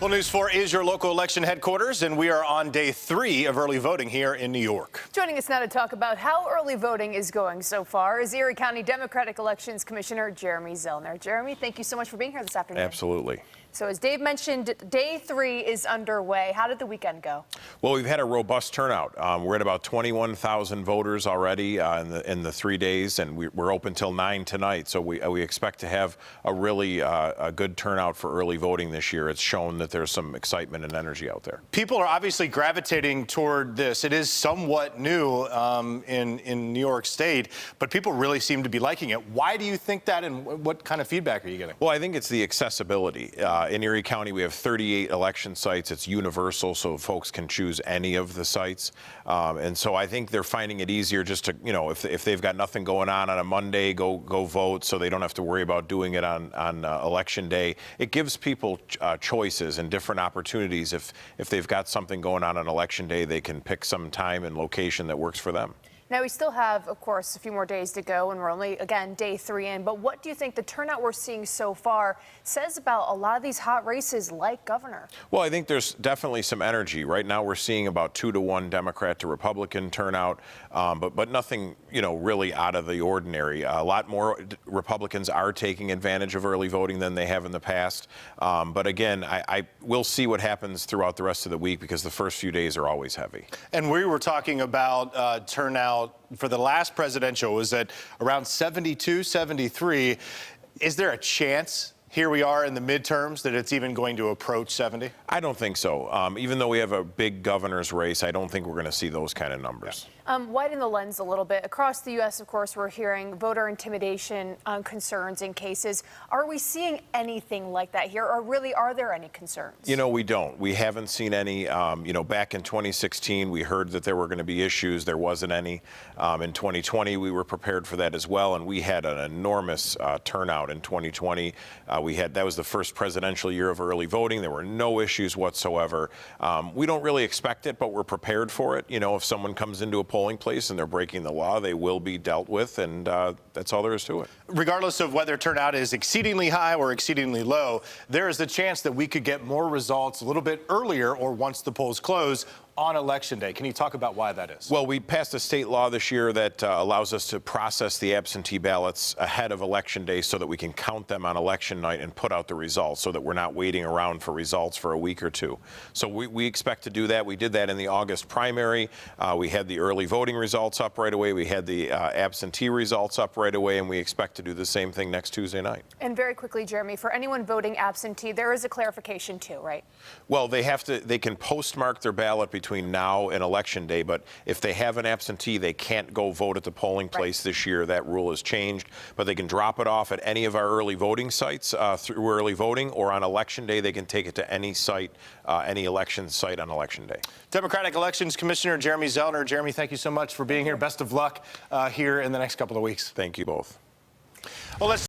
Local News 4 is your local election headquarters, and we are on day 3 of early voting here in New York. Joining us now to talk about how early voting is going so far is Erie County Democratic Elections Commissioner Jeremy Zellner. Jeremy, thank you so much for being here this afternoon. Absolutely. So as Dave mentioned, day 3 is underway. How did the weekend go? Well, we've had a robust turnout. We're at about 21,000 voters already in the 3 days, and we're open till 9 tonight. So we expect to have a really a good turnout for early voting this year. It's shown that there's some excitement and energy out there. People are obviously gravitating toward this. It is somewhat new in New York State, but people really seem to be liking it. Why do you think that, and what kind of feedback are you getting? Well, I think it's the accessibility. In Erie County, we have 38 election sites. It's universal, so folks can choose any of the sites. And so I think they're finding it easier just to, if they've got nothing going on a Monday, go vote, so they don't have to worry about doing it on election day. It gives people choices and different opportunities. If they've got something going on election day, they can pick some time and location that works for them. Now, we still have, of course, a few more days to go, and we're only, again, day 3 in. But what do you think the turnout we're seeing so far says about a lot of these hot races like governor? Well, I think there's definitely some energy. Right now, we're seeing about 2-to-1 Democrat to Republican turnout, but nothing, really out of the ordinary. A lot more Republicans are taking advantage of early voting than they have in the past. But again, we'll see what happens throughout the rest of the week because the first few days are always heavy. And we were talking about turnout for the last presidential was at around 72, 73. Is there a chance, here we are in the midterms, that it's even going to approach 70? I don't think so. Even though we have a big governor's race, I don't think we're going to see those kind of numbers. Yeah. Widen the lens a little bit. Across the U.S., of course, we're hearing voter intimidation concerns in cases. Are we seeing anything like that here, or really are there any concerns? We don't. We haven't seen any. Back in 2016, we heard that there were going to be issues. There wasn't any. In 2020, we were prepared for that as well, and we had an enormous turnout in 2020. That was the first presidential year of early voting. There were no issues whatsoever. We don't really expect it, but we're prepared for it. If someone comes into a polling place and they're breaking the law, they will be dealt with, and that's all there is to it. Regardless of whether turnout is exceedingly high or exceedingly low, there is the chance that we could get more results a little bit earlier or once the polls close on Election Day. Can you talk about why that is? Well, we passed a state law this year that allows us to process the absentee ballots ahead of Election Day so that we can count them on election night and put out the results so that we're not waiting around for results for a week or two. So we expect to do that. We did that in the August primary. We had the early voting results up right away. We had the absentee results up right away, and we expect to do the same thing next Tuesday night. And very quickly, Jeremy, for anyone voting absentee, there is a clarification too, right? Well, they can postmark their ballot between now and Election Day, but if they have an absentee, they can't go vote at the polling place this year. That rule has changed, but they can drop it off at any of our early voting sites through early voting, or on Election Day, they can take it to any site, any election site on Election Day. Democratic Elections Commissioner Jeremy Zellner. Jeremy, thank you so much for being here. Best of luck here in the next couple of weeks. Thank you both. Well, let's